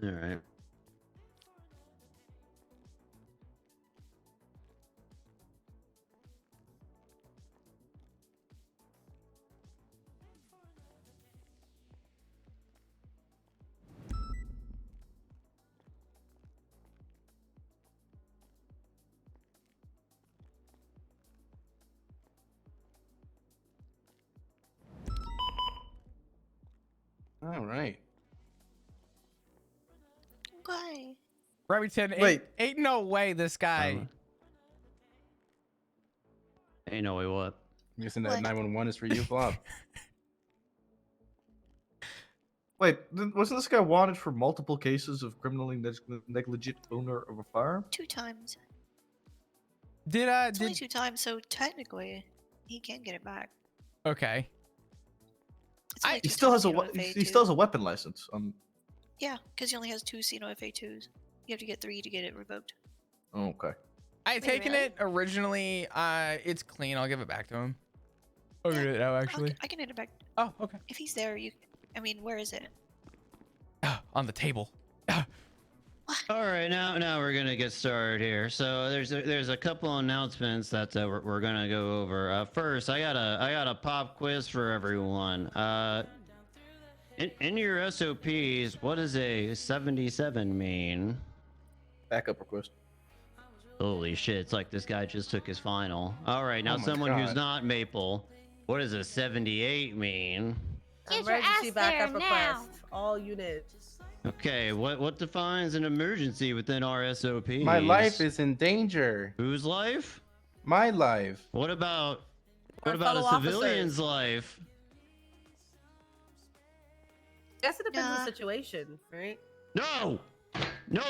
All right. All right. Okay. Remington, Wait. ain't no way this guy. Ain't no way what. I'm guessing that What? 911 is for you, Blob. Wait, wasn't this guy wanted for multiple cases of criminally negligent owner of a firearm? 2 times. Did It's only 2 times, so technically he can get it back. Okay. It's only He 2 still has times a CNOFA he still has a too. weapon license. Yeah, because he only has 2 CNOFA 2s. You have to get 3 to get it revoked. Oh, okay. I had Wait, taken really? it originally. It's clean. I'll give it back to him. Oh, Yeah, no, actually. I can get it back. Oh, okay. If he's there, you. I mean, where is it? On the table. All right, now we're gonna get started here. So there's a couple announcements that we're gonna go over. First, I got a pop quiz for everyone. In your SOPs, what does a 77 mean? Backup request. Holy shit! It's like this guy just took his final. All right, now Oh my someone who's God. not Maple, what does a 78 mean? Get your Emergency ass backup there now. request. All units. Okay, what defines an emergency within our SOPs? My life is in danger. Whose life? My life. What about Our a fellow civilian's officers. life? Guess it depends on Nah. the situation, right? No,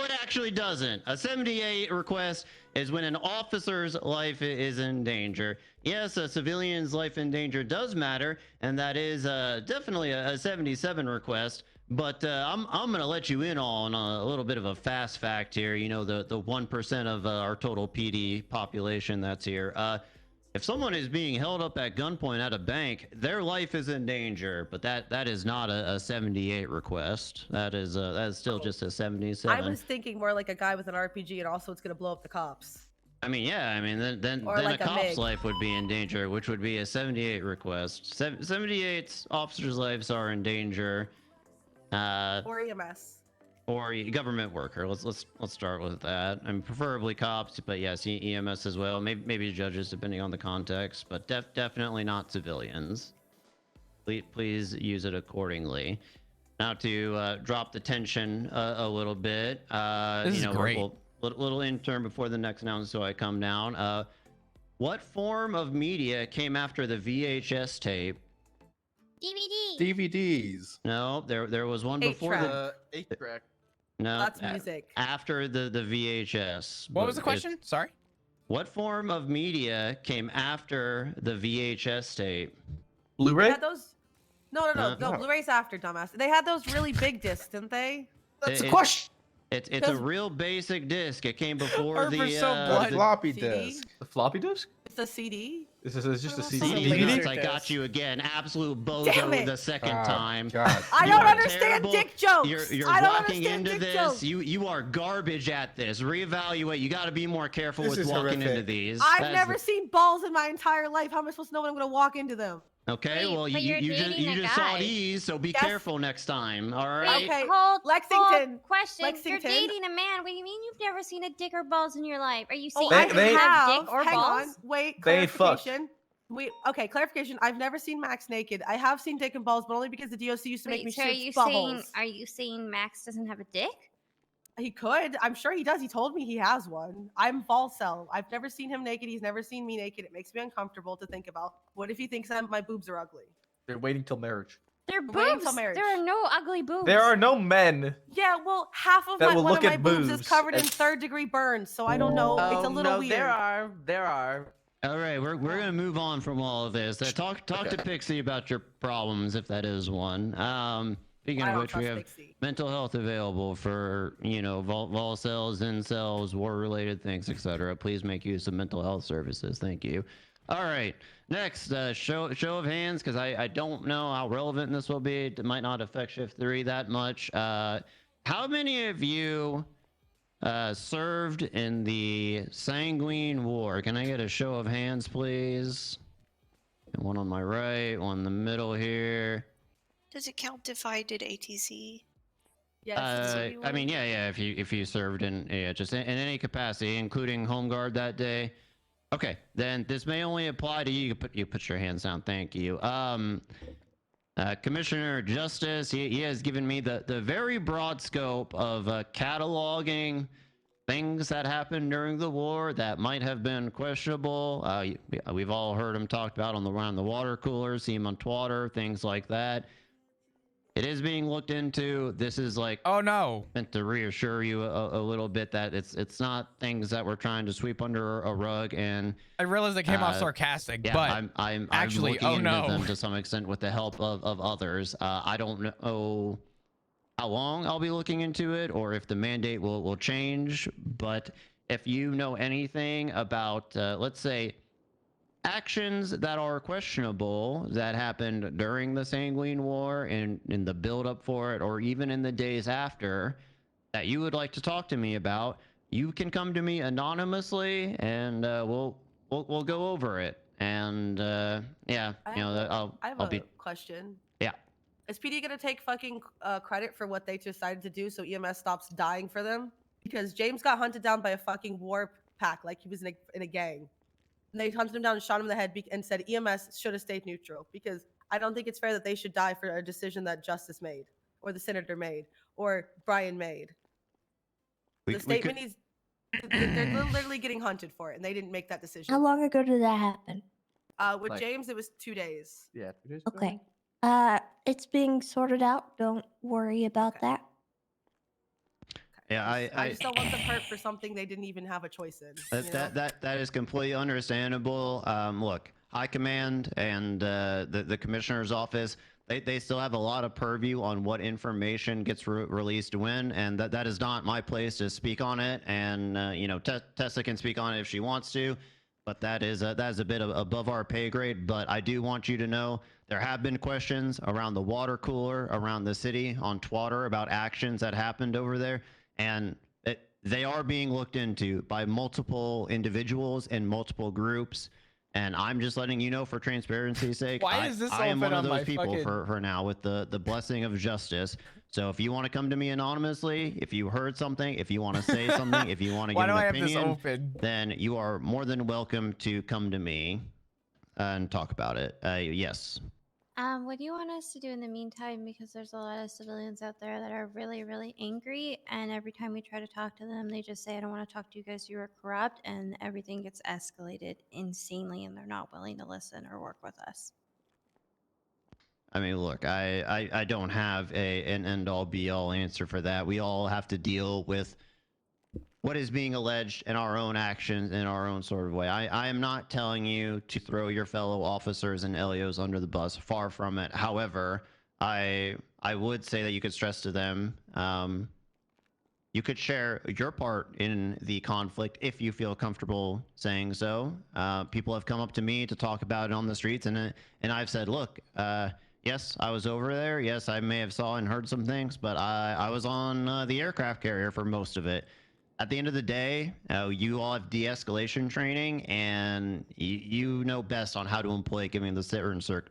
it actually doesn't. A 78 request is when an officer's life is in danger. Yes, a civilian's life in danger does matter, and that is definitely a 77 request. But I'm gonna let you in on a little bit of a fast fact here. You know, the 1% of our total PD population that's here. If someone is being held up at gunpoint at a bank, their life is in danger. But that is not a 78 request. That is still just a 77. I was thinking more like a guy with an RPG, and also it's gonna blow up the cops. I mean, yeah. I mean, then Or a like a cop's MiG. life would be in danger, which would be a 78 request. 78 officers' lives are in danger. Or EMS. Or government worker. Let's start with that. I mean, preferably cops, but yes, EMS as well. Maybe judges, depending on the context, but definitely not civilians. Please use it accordingly. Now to drop the tension a little bit. This is great. Little intern before the next announcement, so I come down. What form of media came after the VHS tape? DVD. DVDs. No, there was one before the. 8-track. No, That's music. after the VHS. What was the question? Sorry. What form of media came after the VHS tape? They Blu-ray? had those. No. No. Blu-ray's after, dumbass. They had those really big discs, didn't they? That's a It- question. It's a Because- real basic disc. It came before Harper's the so blunt. The floppy CD? disk. The floppy disk? It's a CD. Is this just a Well, CD? CD CD DVD? nuts, I got you again. Absolute Damn bozo it. the second Oh, time. God. I You don't are understand terrible. dick jokes. You're I don't walking understand into dick this. jokes. You are garbage at this. Reevaluate. You got to be more careful This with is walking into horrific. these. I've That's never seen balls in my entire life. How am I supposed to know when I'm gonna walk into them? Okay, Wait, well but you're you dating a just saw guy. these, so be Yes. careful next time. All right. Okay. Hold, Lexington. question. You're Lexington. dating a man. What do you mean you've never seen a dick or balls in your life? Are you saying Oh, you I They- have have. dick or Hang balls? on. Wait. They ain't fucked. Clarification. Okay, clarification. I've never seen Max naked. I have seen dick and balls, but only because the DOC used to make me Wait, so are shoot you buttholes. saying Max doesn't have a dick? He could. I'm sure he does. He told me he has one. I'm Volcel. I've never seen him naked. He's never seen me naked. It makes me uncomfortable to think about. What if he thinks my boobs are ugly? They're waiting till marriage. They're Wait until boobs. marriage. There are no ugly boobs. There are no men. Yeah, well, half of That my will one look of my at boobs is boobs covered in and- third-degree burns, so I don't know. It's a little no, weird. There are. All right, we're gonna move on from all of this. Talk to Pixie about your problems, if that is one. Speaking I of don't which, we trust have Pixie. mental health available for vol cells, incels, war-related things, etc. Please make use of mental health services. Thank you. All right, next show of hands, because I don't know how relevant this will be. It might not affect Shift 3 that much. How many of you served in the Sanguine War? Can I get a show of hands, please? And one on my right, one in the middle here. Does it count if I did ATC? Yes. Civil I mean, War? yeah. If you served in, just in any capacity, including home guard that day. Okay, then this may only apply to you. You put your hands down. Thank you. Commissioner Justice, he has given me the very broad scope of cataloging things that happened during the war that might have been questionable. We've all heard him talked about around the water cooler, see him on Twitter, things like that. It is being looked into. This is like Oh no. meant to reassure you a little bit that it's not things that we're trying to sweep under a rug. And I realized I came off sarcastic, yeah, but I'm actually, looking oh into no. them to some extent with the help of others. I don't know how long I'll be looking into it or if the mandate will change, but if you know anything about let's say actions that are questionable that happened during the Sanguine War and in the build up for it, or even in the days after, that you would like to talk to me about, you can come to me anonymously, and we'll go over it. And yeah, I you know, have I'll a be question. yeah. Is PD gonna take fucking credit for what they decided to do so EMS stops dying for them? Because James got hunted down by a fucking war pack like he was in a gang. And they hunted him down and shot him in the head and said EMS should have stayed neutral because I don't think it's fair that they should die for a decision that Justice made or the senator made or Brian made. The statement needs. They're literally getting hunted for it, and they didn't make that decision. How long ago did that happen? With Like- James, it was 2 days. Yeah, 2 days ago. Okay. It's being sorted out. Don't worry about Okay. that. Yeah, I just don't want them hurt for something they didn't even have a choice in. you know? That is completely understandable. Look, High Command and the Commissioner's Office, they still have a lot of purview on what information gets released when, and that is not my place to speak on it. And you know, Tessa can speak on it if she wants to, but that is a bit above our pay grade. But I do want you to know there have been questions around the water cooler around the city on Twitter about actions that happened over there. And they are being looked into by multiple individuals and multiple groups. And I'm just letting you know for transparency's sake, Why is this I am all one fit of on my those people fucking- for now with the blessing of justice. So if you want to come to me anonymously, if you heard something, if you want to say something, if you want to Why give do an I have this opinion, open? then you are more than welcome to come to me and talk about it. Yes. What do you want us to do in the meantime? Because there's a lot of civilians out there that are really, really angry, and every time we try to talk to them, they just say, "I don't want to talk to you guys. You are corrupt," and everything gets escalated insanely, and they're not willing to listen or work with us. I mean, look, I don't have an end-all be-all answer for that. We all have to deal with what is being alleged in our own actions in our own sort of way. I am not telling you to throw your fellow officers and LEOs under the bus. Far from it. However, I would say that you could stress to them, you could share your part in the conflict if you feel comfortable saying so. People have come up to me to talk about it on the streets, and I've said, look, yes, I was over there. Yes, I may have saw and heard some things, but I was on the aircraft carrier for most of it. At the end of the day, you all have de-escalation training, and you know best on how to employ it given the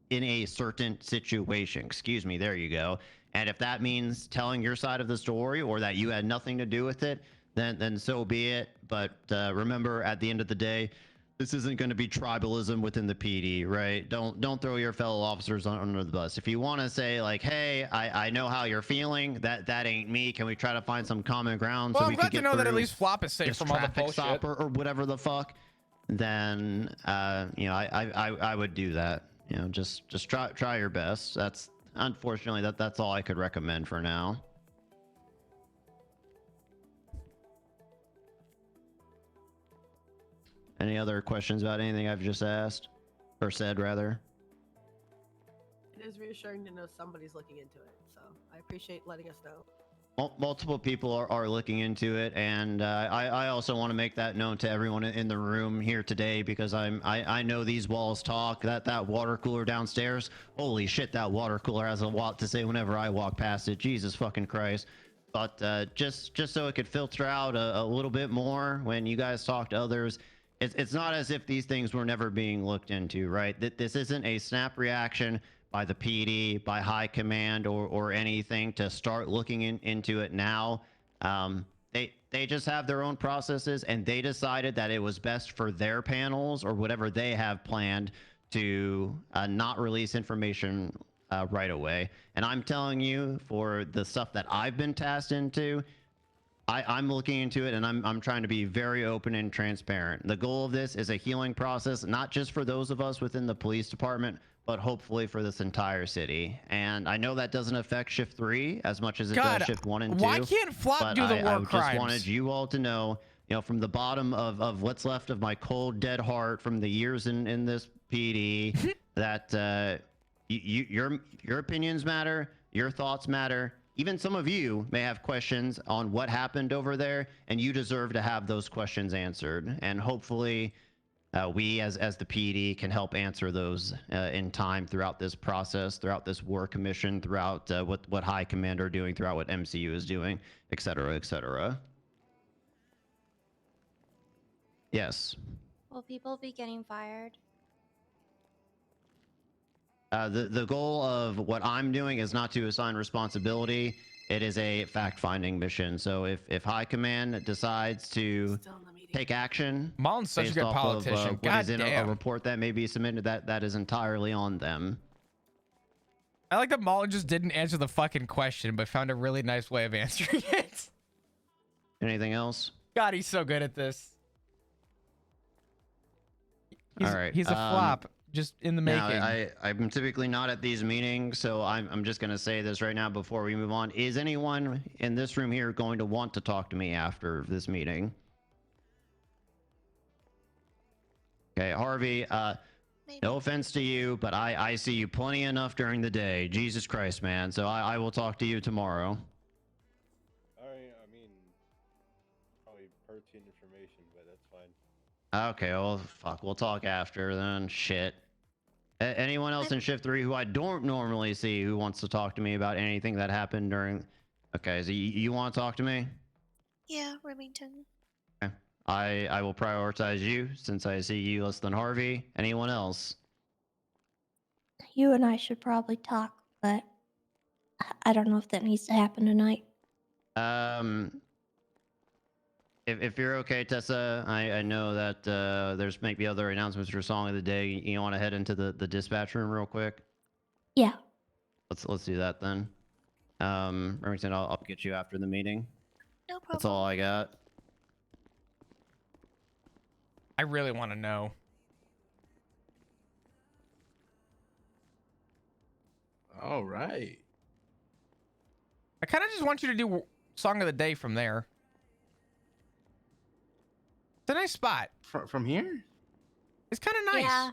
in a certain situation. Excuse me, there you go. And if that means telling your side of the story or that you had nothing to do with it, then so be it. But remember, at the end of the day, this isn't going to be tribalism within the PD, right? Don't throw your fellow officers under the bus. If you want to say like, hey, I know how you're feeling. That ain't me. Can we try to find some common ground Well, so I'm we glad can to get know that at through least Flop is safe this from all the traffic bullshit. stop or whatever the fuck? Then you know, I would do that. You know, just try your best. That's unfortunately that's all I could recommend for now. Any other questions about anything I've just asked or said, rather? It is reassuring to know somebody's looking into it, so I appreciate letting us know. Multiple people are looking into it, and I also want to make that known to everyone in the room here today, because I know these walls talk. That water cooler downstairs, holy shit, that water cooler has a lot to say whenever I walk past it. Jesus fucking Christ. But just so it could filter out a little bit more when you guys talk to others, it's not as if these things were never being looked into, right? This isn't a snap reaction by the PD, by high command, or anything to start looking into it now. They just have their own processes, and they decided that it was best for their panels or whatever they have planned to not release information right away. And I'm telling you, for the stuff that I've been tasked into, I'm looking into it, and I'm trying to be very open and transparent. The goal of this is a healing process, not just for those of us within the police department, but hopefully for this entire city. And I know that doesn't affect Shift 3 as much as it God, does Shift 1 and 2. why can't Flop But do the war I just crimes? wanted you all to know, from the bottom of what's left of my cold, dead heart from the years in this PD, that your opinions matter, your thoughts matter. Even some of you may have questions on what happened over there, and you deserve to have those questions answered. And hopefully, we as the PD can help answer those in time throughout this process, throughout this war commission, throughout what High Command are doing, throughout what MCU is doing, et cetera, et cetera. Yes. Will people be getting fired? The goal of what I'm doing is not to assign responsibility. It is a fact-finding mission. So if High Command decides to Still in the meeting. take action Mullen's such a based good off politician. of what God is in a damn. report that may be submitted, that is entirely on them. I like that Mullen just didn't answer the fucking question, but found a really nice way of answering it. Anything else? God, he's so good at this. He's, All right, he's a flop, just in the making. Now, I'm typically not at these meetings, so I'm just going to say this right now before we move on. Is anyone in this room here going to want to talk to me after this meeting? Okay, Harvey, Maybe. no offense to you, but I see you plenty enough during the day. Jesus Christ, man. So I will talk to you tomorrow. I mean, probably pertinent information, but that's fine. Okay, well, fuck. We'll talk after then. Shit. Anyone else in Shift 3 who I don't normally see who wants to talk to me about anything that happened during... Okay, so you want to talk to me? Yeah, Remington. Okay. I will prioritize you since I see you less than Harvey. Anyone else? You and I should probably talk, but I don't know if that needs to happen tonight. If you're okay, Tessa, I know that there's maybe other announcements for Song of the Day. You want to head into the dispatch room real quick? Yeah. Let's do that then. Remington, I'll get you after the meeting. No problem. That's all I got. I really want to know. All right. I kind of just want you to do Song of the Day from there. It's a nice spot. From here? It's kind of nice. Yeah.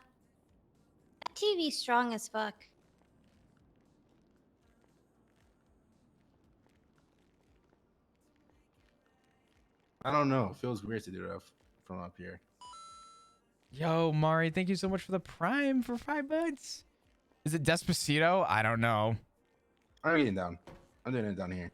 That TV's strong as fuck. I don't know. It feels weird to do that from up here. Yo, Mari, thank you so much for the Prime for $5. Is it Despacito? I don't know. I'm getting down. I'm doing it down here.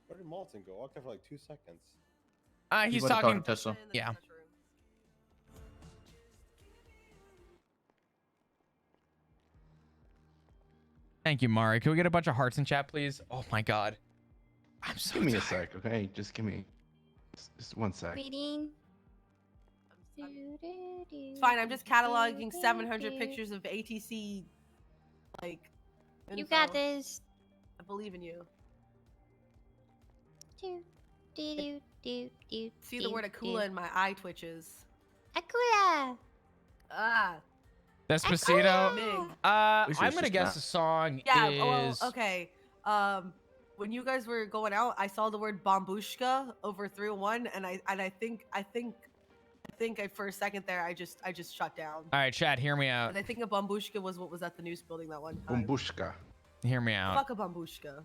Where did Malton go? Walked there for like 2 seconds. He's went to talk talking. to Tessa. In the Yeah. dispatch room. Thank you, Mari. Can we get a bunch of hearts in chat, please? Oh my god. I'm so Give me a tired. sec, okay? Just give me just 1 sec. Reading. It's fine. I'm just cataloging 700 pictures of ATC. Like. You info. got this. I believe in you. See the word Akula and my eye twitches. Akula. Ah. Despacito. Mig. I'm least gonna it's just guess not. the song Yeah. is. Well, okay. When you guys were going out, I saw the word Bombushka over 301, and I think for a second there, I just shut down. All right, chat. Hear me out. And I think a Bombushka was what was at the news building that one time. Bumbushka. Hear me out. Fuck a Bombushka.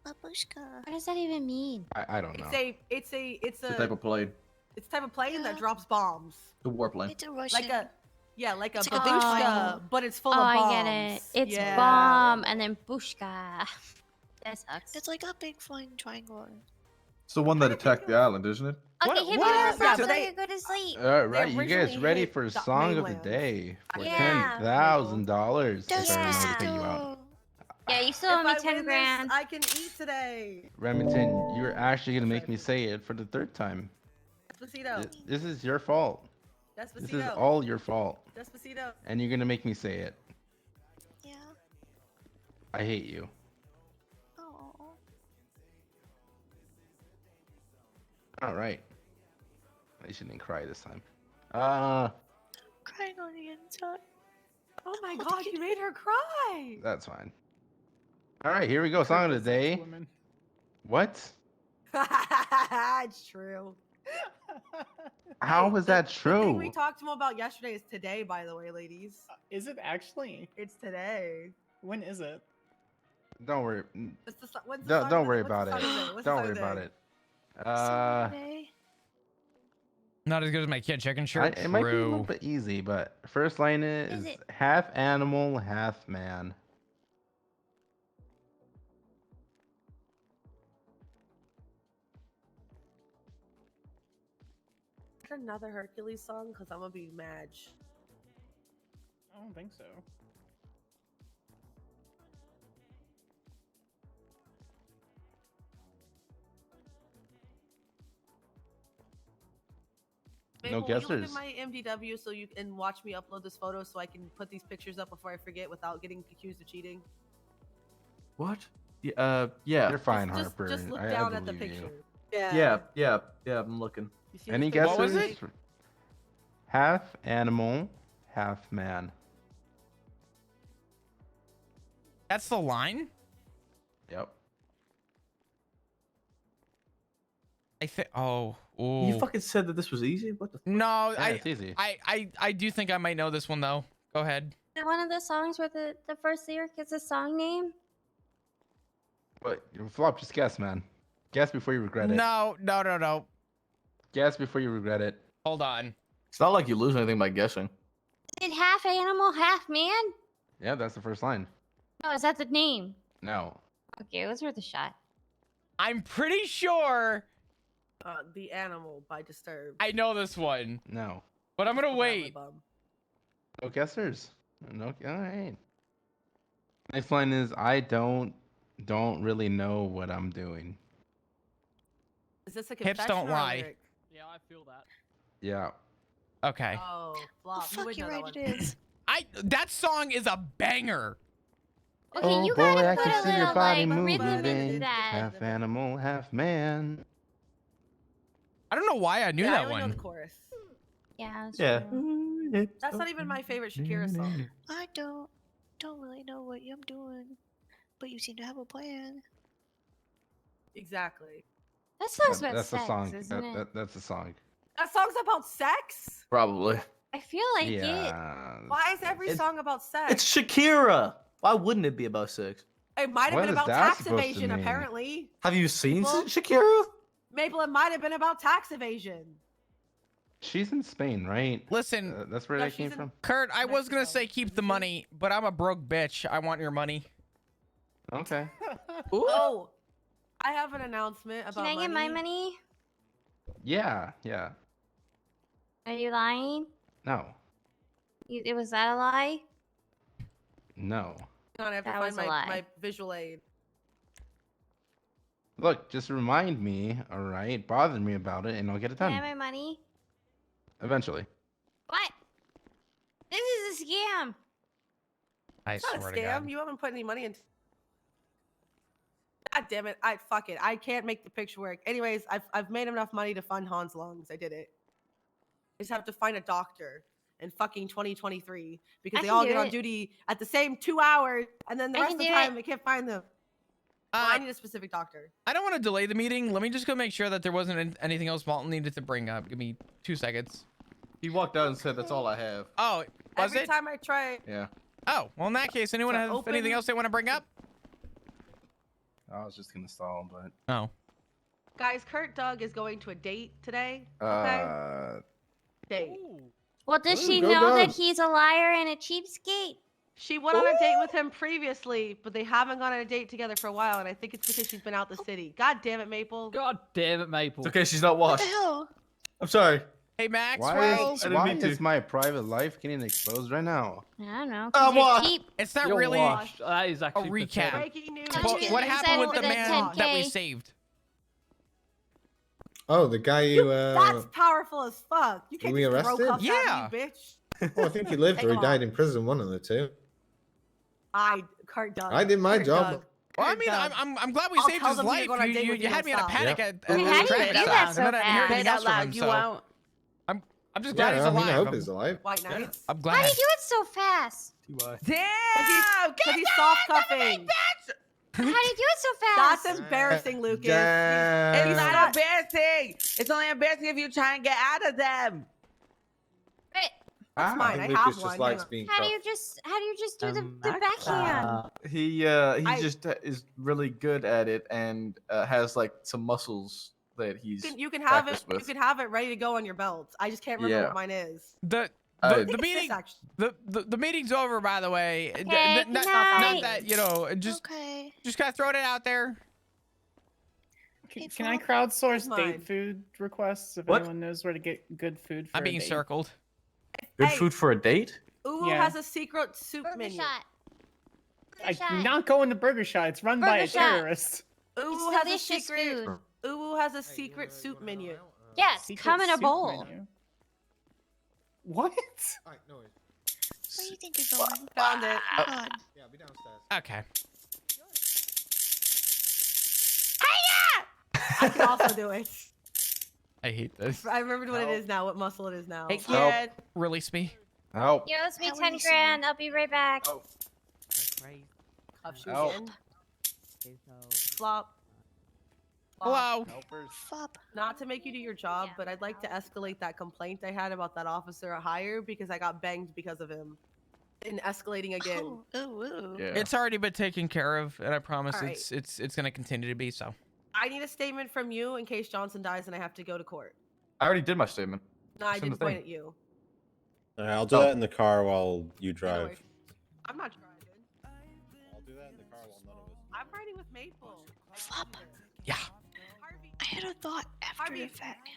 Babushka. What does that even mean? I don't know. It's a It's a type of plane. It's the type of plane Yeah. that drops bombs. The warplane. It's a Russian. Like a like a It's like a big babushka, triangle. but it's full Oh, of bombs. I get it. It's yeah. bomb and then bushka. That sucks. It's like a big flying triangle. It's the one that attacked the island, isn't it? Okay, What- hit me what with is a that? song so Yeah, I but can go to sleep. All right, you guys originally ready hit for the song of the mainland. day for Yeah. $10,000? If I Yeah. remember to pay you out. Yeah, you still owe If me I 10 win grand. this, I can eat today. Remington, you're actually gonna make me say it for the third time. Despacito. This is your fault. Despacito. This is all your fault, Despacito. and you're gonna make me say it. Yeah. I hate you. Oh. All right. I shouldn't cry this time. Crying on the inside. Oh my Oh, god, you made her cry. That's fine. All right, here we go. Song of the day. What? It's true. How was that The thing true? we talked to him about yesterday is today, by the way, ladies. Is it actually? It's today. When is it? Don't worry. What's the, when's the song Don't of worry the- what's about the it. song of the day? What's the Don't song worry of the about day? it. Sunday. Not as good as my kid chicken shirt. It might be a little True. bit easy, but first line is it? half animal, half man. Is there another Hercules song? Because I'm gonna be mad. I don't think so. No Mabel, will you look guessers. at my MDW so you can watch me upload this photo so I can put these pictures up before I forget without getting accused of cheating? What? Yeah. Yeah. You're fine, Just Harper. just look I down at the believe picture. you. Yeah. I'm looking. You see Any this picture? What was guesses? it? Half animal, half man. That's the line? Yep. I think. Oh. You Ooh. fucking said that this was easy. What the? No, Yeah, it's easy. I do think I might know this one though. Go ahead. Is it one of the songs where the first lyric is a song name? But Flop, just guess, man. Guess before you regret it. No. Guess before you regret it. Hold on. It's not like you lose anything by guessing. Is it half animal, half man? Yeah, that's the first line. No, is that the name? No. Okay, it was worth a shot. I'm pretty sure The Animal by Disturbed. I know this one, No. but I'm gonna Put that on my wait. bum. No guessers. No. All right. Next line is I don't really know what I'm doing. Is this a Hips confession don't or a lie. lyric? Yeah, I feel that. Yeah. Okay. Oh, Oh, Flop. you fuck, would you're know that right, one. it is. That song is a banger. Okay, Oh you boy, gotta I put can a see your little body like rhythm into moving. that. Half animal, half man. I don't know why I knew Yeah, I that only know one. the chorus. Yeah. That's Yeah. true. That's not even my favorite Shakira song. I don't really know what I'm doing, but you seem to have a plan. Exactly. That song's about That's the sex, song. isn't it? That's the song. That song's about sex? Probably. I feel like it. Yeah. Why is every It's- song about sex? It's Shakira. Why wouldn't it be about sex? It might have What been is about that tax supposed to evasion, mean? apparently. Have you seen Well- Shakira? Mabel, it might have been about tax evasion. She's in Spain, right? Listen, That's where No, that came she's in- from. Kurt, I was gonna Mexico. say keep the money, but I'm a broke bitch. I want your money. Okay. Oh, I have an announcement about Can I get my money? Yeah. Are you lying? No. It was that a lie? No. Hang on, I have to That find was a my, lie. my visual aid. Look, just remind me, all right? Bother me about it, and I'll get it Can I done. have my money? Eventually. What? This is a scam. I It's not a swear to scam. God. You haven't put any money into. God damn it! Fuck it. I can't make the picture work. Anyways, I've made enough money to fund Han's lungs. I did it. I just have to find a doctor in fucking 2023 because I they can all do get on it. duty at the same 2 hours, and then the I rest can of the do time it. they can't find them. Well, I need a specific doctor. I don't want to delay the meeting. Let me just go make sure that there wasn't anything else Malton needed to bring up. Give me 2 seconds. He walked out and said, "That's all I have." Oh, was Every it? time I try, Yeah. Oh, well, in that case, anyone So have open- anything else they want to bring up? I was just gonna stall, but Oh. Guys, Kurt Doug is going to a date today. Okay. Date. Well, does Ooh, she go know that Doug. he's a liar and a cheapskate? She went on a date with him previously, but they haven't gone on a date together for a while, and I think it's because she's been out the city. God damn it, Maple. God damn it, Maple. It's okay, she's not What the washed. hell? I'm sorry. Hey, Maxwell. I didn't mean is to. my private life getting exposed right now? I don't know. I'm 'cause you're washed. cheap. It's not You're really washed. That is a actually recap. Breaking news. But What, you what said happened with for the the man that we 10K. saved? Oh, the guy you That's powerful as fuck. You can't we just throw arrested? cuffs Yeah. at me, bitch. Oh, I think he lived Take or he him died off. in prison. One of the two. Kurt Doug. I did my Kurt job. Doug. Well, I Kurt mean, Doug. I'm glad we I'll saved tell his them you're life. going on a date with You me had me in a nonstop. panic Yeah. at Wait, how do you traffic do stop, that and so then I didn't hear fast? anything else from him. So I'm just glad Yeah, he's I mean, I alive. hope he's alive. White Knights. I'm How glad. do you do it so fast? TY. Because he's soft cuffing. How do you do it so fast? That's embarrassing, Lucas. Damn. He's It's not not embarrassing. It's only embarrassing if you try and get out of them. Wait, That's I mine. think I Lucas have just one. likes Hang on. being how do cuffed. you just do the backhand? He I- just is really good at it and has like some muscles that he's You can have it. practiced with. You can have it ready to go on your belt. I just can't remember Yeah. what mine is. The I the think meeting actually. the meeting's over, by the way. Okay, Not good night. that, you know, just Okay. kind of throwing it out there. Hey, Can I Flop. crowdsource Mine. date food requests if What? anyone knows where to get good food for I'm a being date? circled. Good Hey. food for a date? Uwu Yeah. has a secret soup Burger menu. shot. I Burger do shot. not go into Burger Shot. It's run by Burger a Shot. terrorist. Uwu It's has a delicious secret. food. Uwu has a secret soup menu. Yes, Secret come in a soup bowl. menu. What? Alright, no worries. Where do you think you're going? Found it. Oh, God. Yeah, I'll be downstairs. Okay. I can also do it. I hate this. I remembered what it is now. What muscle it is now. Hey, Help. kid. Release me. Help. You owes me How are 10 you, grand. I'll be right back. Oh. Cuff shoes Help. in. Flop. Hello. Helpers. Flop. Not to make you do your job, Yeah. but I'd like to escalate that complaint I had about that officer at Hire because I got banged because of him. And escalating again. Oh, ooh, ooh. Yeah. It's already been taken care of, and I promise All right. it's gonna continue to be so. I need a statement from you in case Johnson dies and I have to go to court. I already did my statement. No, I It's in didn't the point thing. at you. Alright, I'll do Oh. that in the car while you No drive. worries. I'm not driving. I'll do that in the car while none of us. I'm riding with Maple. Flop. Yeah. Harvey, I had a thought after Harvey. the fact.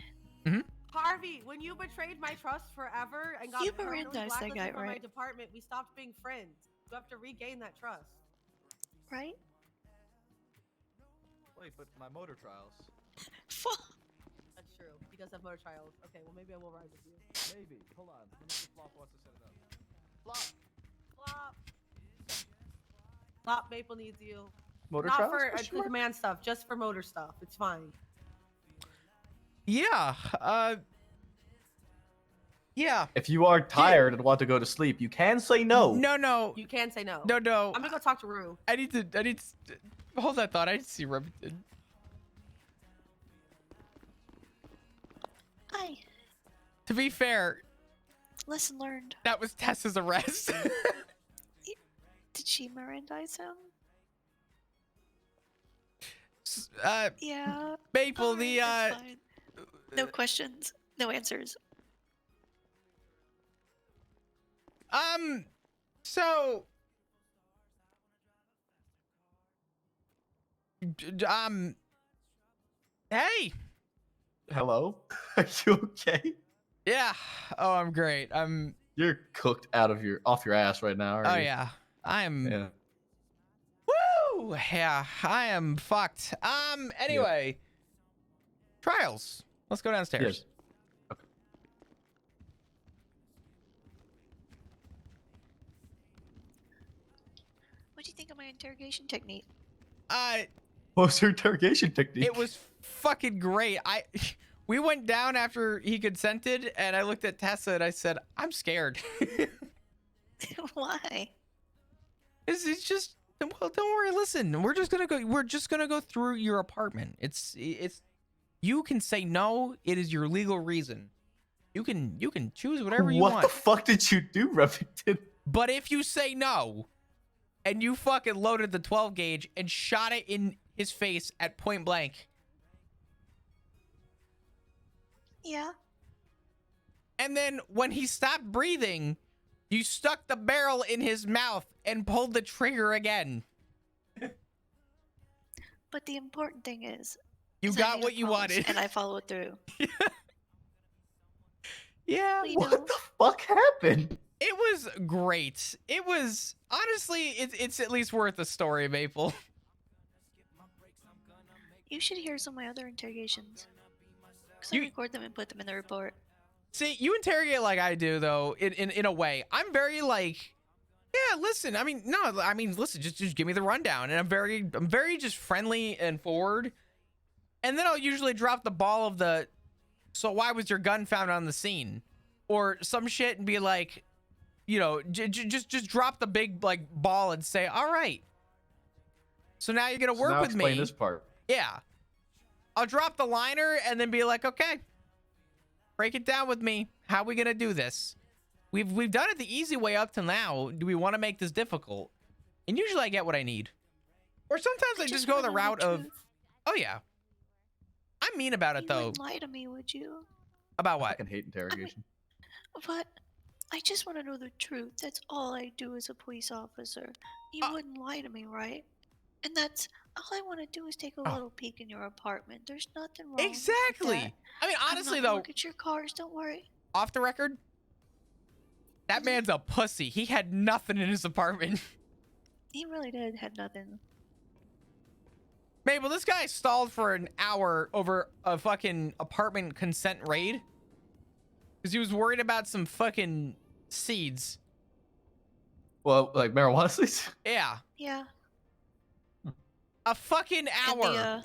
Harvey, when you betrayed my trust forever and got You permanently Mirandized that blacklisted guy, from my right? department, we stopped being friends. You have to regain that trust. Right? Wait, but my motor trials. Flop. That's true. He does have motor trials. Okay, well maybe I will ride with you. Maybe. Hold on. Let me see if Flop wants to set it up. Flop. Flop Maple needs you. Motor Not trials? for Question mark? command stuff, just for motor stuff. It's fine. Yeah. Yeah. If you are tired and want to go to sleep, you can say no. No. You can say no. No. I'm gonna go talk to Rue. I need to hold that thought. I need to see Remington. Hi. To be fair, Lesson learned. that was Tessa's arrest. Did she Mirandize him? Yeah. Maple, Alright, the that's fine. No questions. No answers. So hey. Hello? Are you okay? Yeah. Oh, I'm great. You're cooked off your ass right now, aren't Oh you? yeah. I'm Yeah. Woo! Yeah, I am fucked. Anyway. Trials. Let's go downstairs. Yes. Okay. What do you think of my interrogation technique? What was your interrogation technique? It was fucking great. We went down after he consented, and I looked at Tessa and I said, "I'm scared." Why? It's just, well, don't worry. Listen, we're just gonna go through your apartment. It's you can say no. It is your legal reason. You can choose whatever you What want. the fuck did you do, Remington? But if you say no, and you fucking loaded the 12 gauge and shot it in his face at point blank, Yeah. And then when he stopped breathing, you stuck the barrel in his mouth and pulled the trigger again. But the important thing is You I got made a what you promise wanted. and I followed through. Yeah. What do you What know? the fuck happened? It was great. It was honestly, it's at least worth a story, Maple. You should hear some of my other interrogations. Because I You- record them and put them in the report. See, you interrogate like I do, though. In a way, I'm very like, yeah. Listen, I mean, no, I mean, listen, just give me the rundown, and I'm very just friendly and forward. And then I'll usually drop the ball of the, so why was your gun found on the scene, or some shit, and be like, you know, just drop the big like ball and say, all right. So now you're gonna So work now with explain me. this part. Yeah. I'll drop the liner and then be like, okay, break it down with me. How are we gonna do this? We've done it the easy way up till now. Do we want to make this difficult? And usually I get what I need. Or sometimes I just go the wanna know route of, truth. oh yeah. I'm mean about it You though. wouldn't lie to me, would you? About I what? fucking hate interrogation. But I just want to know the truth. That's all I do as a police officer. You wouldn't lie to me, right? And that's all I want to do is take a little peek in your apartment. There's nothing wrong. Exactly. With that. I mean, I'm honestly not gonna though, look at your cars. Don't worry. off the record, that man's a pussy. He had nothing in his apartment. He really did had nothing. Mabel, this guy stalled for an hour over a fucking apartment consent raid because he was worried about some fucking seeds. Well, like marijuana seeds? Yeah, Yeah. a fucking And hour.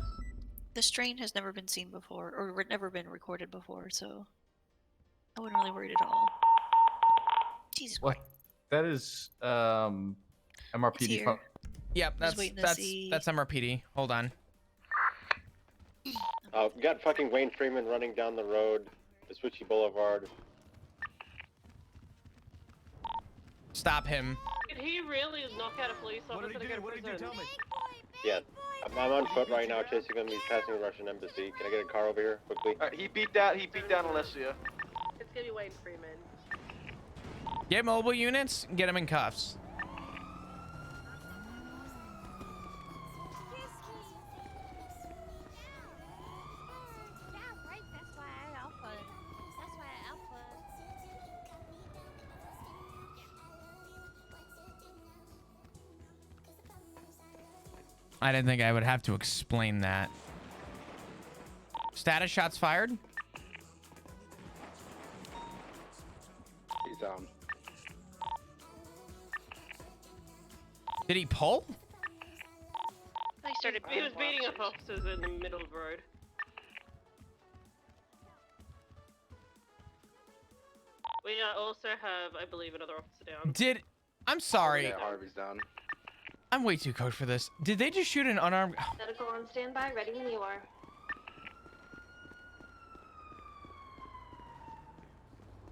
the strain has never been seen before, or never been recorded before, so I wasn't really worried at all. Jesus What? Christ. That is It's MRPD. here. Yep, Just waiting to see. that's MRPD. Hold on. We got fucking Wayne Freeman running down the road, Vespucci Boulevard. Stop him. Did he really knock out a police officer to go to prison? Yeah, I'm on foot right now chasing him. He's passing a Russian embassy. Can I get a car over here quickly? He beat down Alessia. It's gonna be Wayne Freeman. Get mobile units and get him in cuffs. I didn't think I would have to explain that. Status shots fired. He's down. Did he pull? He was beating up officers in the middle of the road. We also have, I believe, another officer down. I'm sorry. Yeah, Harvey's down. I'm way too coach for this. Did they just shoot an unarmed? Medical on standby, ready when you are.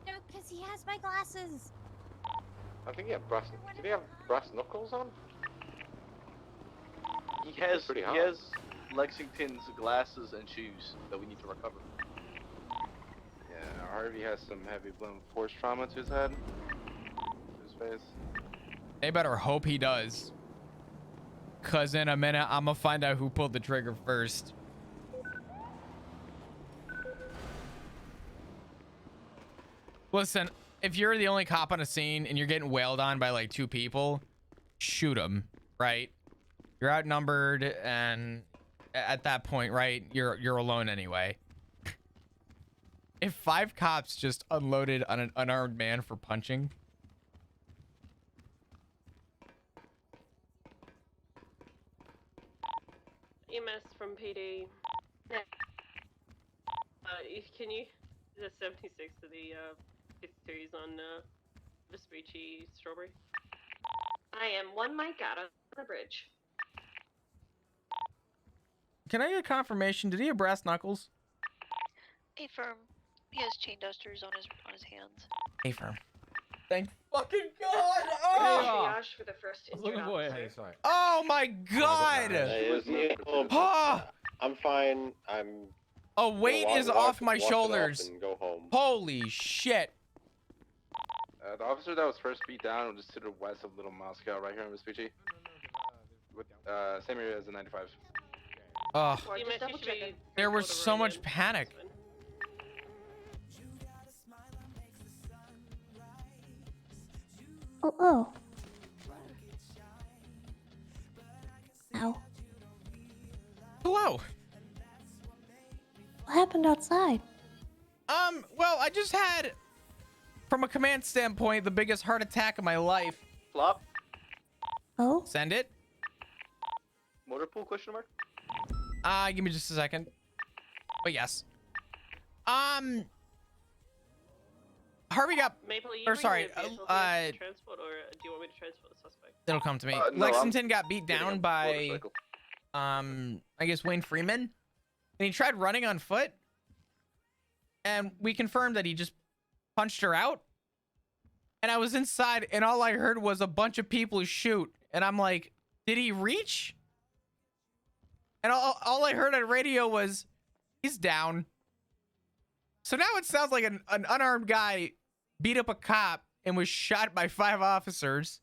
No, because he has my glasses. I think he had brass. Did he have brass knuckles on? He has Pretty he hot. has Lexington's glasses and shoes that we need to recover. Yeah, Harvey has some heavy blunt force trauma to his head. To his face. They better hope he does. Cause in a minute, I'm gonna find out who pulled the trigger first. Listen, if you're the only cop on a scene and you're getting wailed on by like 2 people, shoot them, right? You're outnumbered, and at that point, right, you're alone anyway. If 5 cops just unloaded on an unarmed man for punching, EMS from PD. Can you the 76 to the 52s on Vespucci Strawberry? I am 1 mic out on the bridge. can I get confirmation? Did he have brass knuckles? A firm. He has chain dusters on his hands. A firm. Thank fucking God! Oh, Triage for the first injured looking for it. officer. Sorry. oh my God! Hey, Ah! I'm fine. I'm A weight is off my shoulders. And go home. Holy shit. The officer that was first beat down was just to the west of Little Moscow, right here in Vespucci. With same area as the 95. Ugh. You should be There was careful to so run much in. panic. Oh, oh. Ow. Hello. What happened outside? Well, I just had, from a command standpoint, the biggest heart attack of my life. Flop. Oh? Send it. Motor pool question mark? Give me just a second. But yes. Harvey got, Maple, you or bring sorry, the vehicle here to transport, or do you want me to transport the suspect? it'll come to me. No, Lexington got beat getting down a by, motorcycle. I guess Wayne Freeman. And he tried running on foot. And we confirmed that he just punched her out. And I was inside, and all I heard was a bunch of people shoot. And I'm like, did he reach? And all I heard on radio was, he's down. So now it sounds like an unarmed guy beat up a cop and was shot by 5 officers.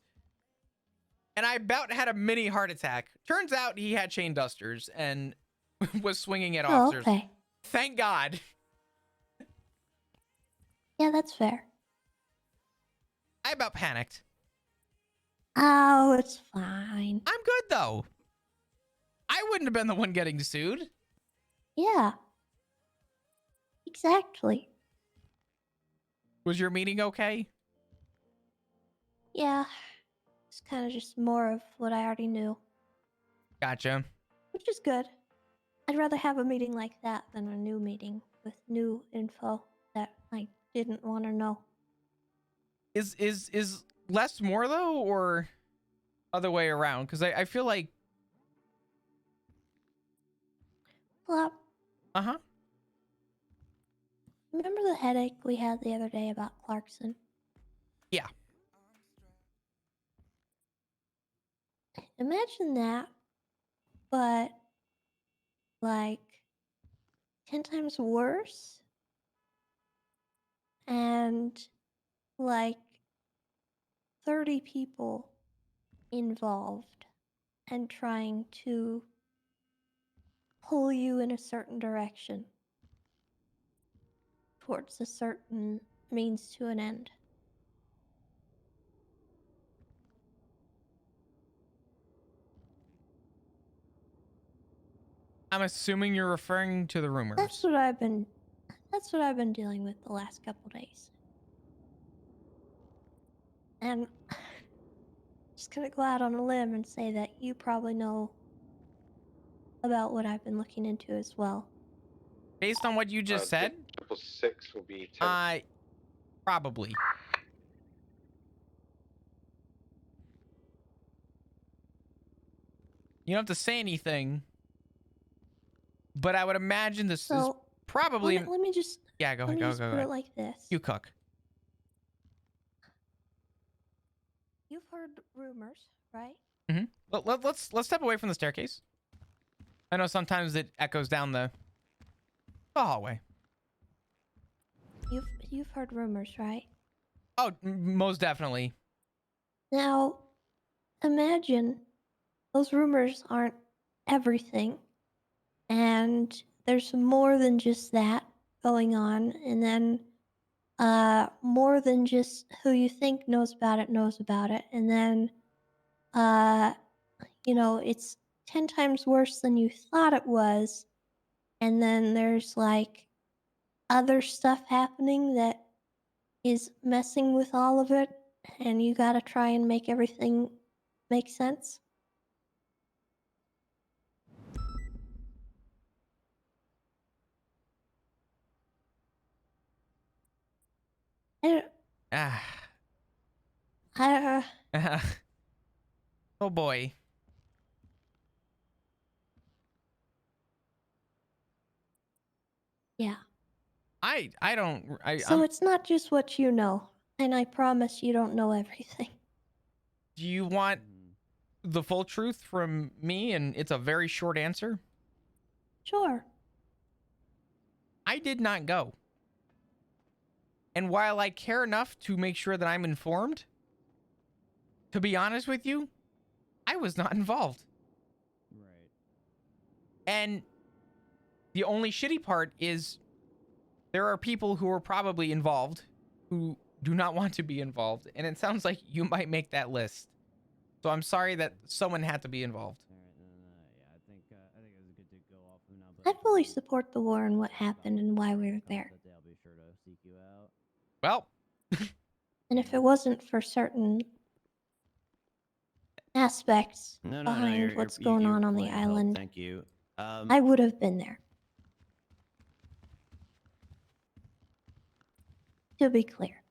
And I about had a mini heart attack. Turns out he had chain dusters and was swinging at Oh, officers. okay. Thank God. Yeah, that's fair. I about panicked. Oh, it's fine. I'm good, though. I wouldn't have been the one getting sued. Yeah. Exactly. Was your meeting okay? Yeah. It's kind of just more of what I already knew, Gotcha. which is good. I'd rather have a meeting like that than a new meeting with new info that I didn't want to know. Is less more, though, or other way around? Because I feel like... Flop, Uh-huh. remember the headache we had the other day about Clarkson? Yeah. Imagine that, but like 10 times worse, and like 30 people involved and trying to pull you in a certain direction towards a certain means to an end. I'm assuming you're referring to the rumors. That's what I've been dealing with the last couple days. And just gonna go out on a limb and say that you probably know about what I've been looking into as well. Based on what you just said, 6 will be 10. probably. You don't have to say anything, but I would imagine this is So probably... let me just Yeah, go let ahead, me go, just go, put go. it like this. You cook. You've heard rumors, right? Mm-hmm. Let's step away from the staircase. I know sometimes it echoes down the hallway. You've heard rumors, right? Oh, most definitely. Now, imagine those rumors aren't everything, and there's more than just that going on, and then more than just who you think knows about it, and then it's 10 times worse than you thought it was, and then there's like other stuff happening that is messing with all of it, and you gotta try and make everything make sense. I Oh boy. Yeah. So it's not just what you know, and I promise you don't know everything. Do you want the full truth from me, and it's a very short answer? Sure. I did not go. And while I care enough to make sure that I'm informed, to be honest with you, I was not involved. Right. And the only shitty part is there are people who are probably involved who do not want to be involved. And it sounds like you might make that list. So I'm sorry that someone had to be involved. All right. Yeah, I think it was good to go off for now. But I fully support the war and what happened and why we were there. I'll be sure to seek you out. Well, And if it wasn't for certain aspects No, behind what's going you're on the plenty of help, island, Thank you. I would have been there. To be clear.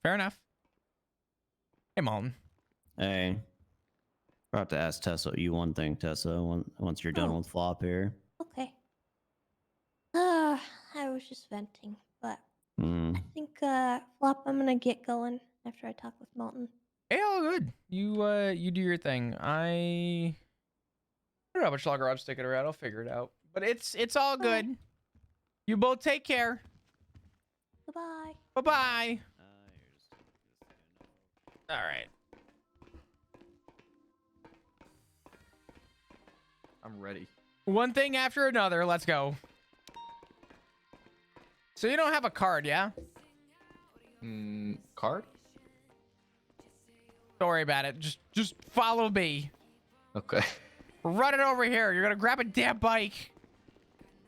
fair enough. Hey, Malton. Hey. Forgot to ask Tessa you one thing, Tessa. Once you're done with Flop here. Okay. I was just venting, but I think Flop, I'm gonna get going after I talk with Malton. Hey, all good. You do your thing. I don't know how much longer I'm sticking around. I'll figure it out. But it's all good. You both take care. Goodbye. Bye-bye. All right. I'm ready. One thing after another. Let's go. So you don't have a card, yeah? Card? Don't worry about it. Just follow me. Okay. Run it over here. You're gonna grab a damn bike.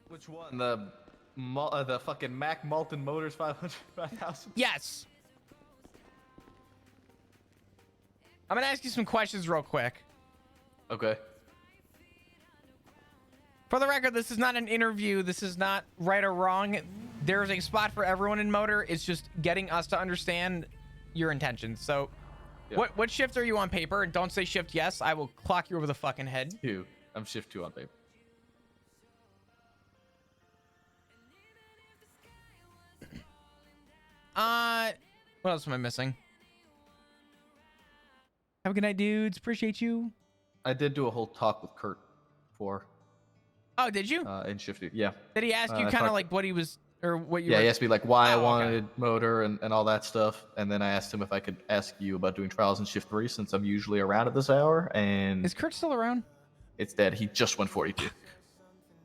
Which one? The fucking Mac Malton Motors 500,000? Yes. I'm gonna ask you some questions real quick. Okay. For the record, this is not an interview. This is not right or wrong. There's a spot for everyone in Motor. It's just getting us to understand your intentions. So, Yeah. what shift are you on paper? And don't say shift yes. I will clock you over the fucking head. 2. I'm shift 2 on paper. What else am I missing? Have a good night, dudes. Appreciate you. I did do a whole talk with Kurt before. Oh, did you? In shift 2. Yeah. Did he ask you I kind of talked- like what he was or what you? Yeah, were... he asked me like why I Oh, okay. wanted Motor and all that stuff, and then I asked him if I could ask you about doing trials in shift 3 since I'm usually around at this hour. And Is Kurt still around? it's dead. He just went 42.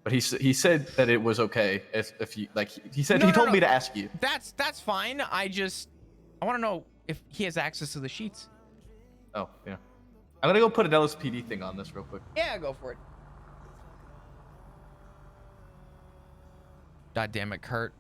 But he said that it was okay if you like. He said he told me to ask you. That's fine. I want to know if he has access to the sheets. Oh yeah. I'm gonna go put an LSPD thing on this real quick. Yeah, go for it. God damn it, Kurt.